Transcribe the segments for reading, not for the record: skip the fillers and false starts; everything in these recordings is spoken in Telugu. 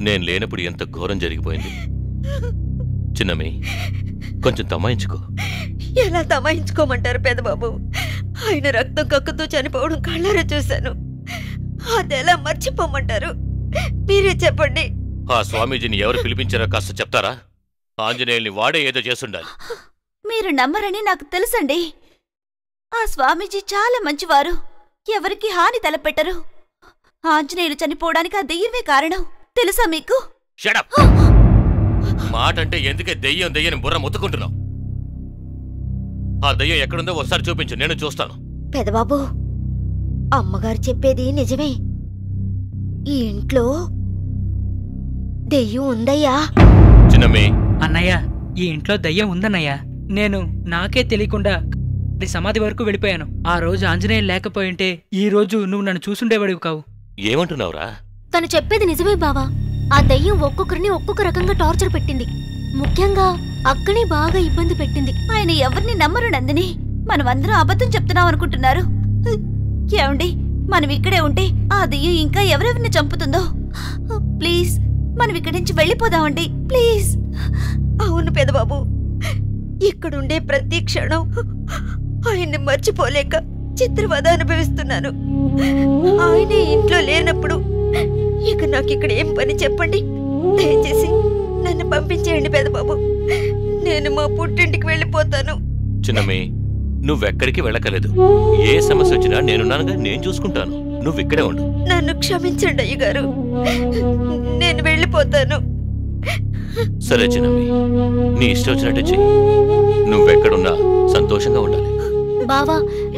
నేను లేనప్పుడు ఎంత ఘోరం జరిగిపోయింది. చిన్నమ్మి, కొంచెం తమాయించుకో. ఎలా తమాయించుకోమంటారు పెదబాబు? ఆయన రక్తం కక్కుతూ చనిపోవడం కళ్ళారా చూశాను. అదెలా మర్చిపోమంటారు? మీరే చెప్పండి. ఆ స్వామీజీని ఎవరు పిలిపించారో కాస్త చెప్తారా? ఆంజనేయుల్ని వాడే ఏదో చేస్తుండాలి. మీరు నమ్మరని నాకు తెలుసండి. ఆ స్వామీజీ చాలా మంచివారు, ఎవరికి హాని తలపెట్టరు. ఆంజనేయులు చనిపోవడానికి ఆ దెయ్యమే కారణం, తెలుసా మీకు? షడప్! మాట అంటే ఎందుకే దెయ్యం దెయ్యని బుర్ర ముత్తుకుంటున్నావు? ఆ దెయ్యం ఎక్కడుందో ఒకసారి చూపించు, నేను చూస్తాను. పెదబాబు, అమ్మగారు చెప్పేది నిజమే. ఈ ఇంట్లో దెయ్యం ఉందయ్యా. చిన్నమ్మి, అన్నయ్య, ఈ ఇంట్లో దయ్యం ఉందన్నయ్య. నేను నాకే తెలియకుండా సమాధి వరకు వెళ్ళిపోయాను. ఆ రోజు ఆంజనేయులు లేకపోయింటే ఈ రోజు నువ్వు నన్ను చూసుండేవాడివి కావు. ఏమంటున్నావురా? తను చెప్పేది నిజమే బావా. ఆ దయ్యం ఒక్కొక్కరిని ఒక్కొక్క రకంగా టార్చర్ పెట్టింది. ముఖ్యంగా అక్కని బాగా ఇబ్బంది పెట్టింది. ఆయన ఎవరిని నమ్మరు నందిని. మనమందరం అబద్ధం చెప్తున్నాం అనుకుంటున్నారు. ఏమండి, మనం ఇక్కడే ఉంటే ఆ దెయ్యం ఇంకా ఎవరెవరిని చంపుతుందో. ప్లీజ్, మనం ఇక్కడి నుంచి వెళ్ళిపోదామండి, ప్లీజ్. అవును పెదబాబు, ఇక్కడుండే ప్రతి క్షణం ఆయన్ని మర్చిపోలేక చిత్రవద అనుభవిస్తున్నాను. ఆయనే ఇంట్లో లేనప్పుడు ఇక నాకిక్కడ ఏం పని చెప్పండి? దయచేసి నన్ను పంపించేయండి పెదబాబు. నేను మా పుట్టింటికి వెళ్ళిపోతాను. చిన్నమ్మి, నువ్వెక్కడికి వెళ్ళకలేదు. ఏ సమస్య వచ్చినా నేనున్నానుగా, నేను చూసుకుంటాను. నువ్విక్కడే ఉండు. నన్ను క్షమించండి అయ్యగారు, నేను వెళ్ళిపోతాను. సరే చిన్నమ్మి, నీ ఇష్టం వచ్చినట్టు చెయ్యి. నువ్వెక్కడున్నా సంతోషంగా ఉండాలి. బావా,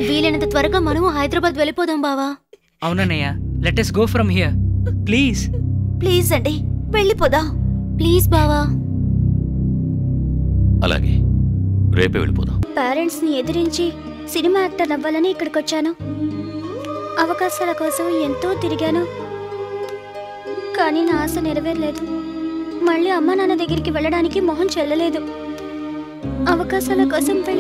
వీలైనంత త్వరగా మనము హైదరాబాద్ వెళ్ళిపోదాం బావా. అవునన్నయ్య, let us go from here. Please please అండి, వెళ్ళిపోదాం. ప్లీజ్ బావా. అలాగే, రేపే వెళ్ళిపోదాం. పేరెంట్స్ ని ఎదిరించి సినిమా యాక్టర్ అవ్వాలని ఇక్కడికొచ్చాను. అవకాశాల కోసం ఎంతో తిరిగాను, కానీ నా ఆశ నెరవేరలేదు. మళ్ళీ అమ్మా నాన్న దగ్గరికి వెళ్ళడానికి మొహం చెల్లలేదు. అవకాశాల కోసం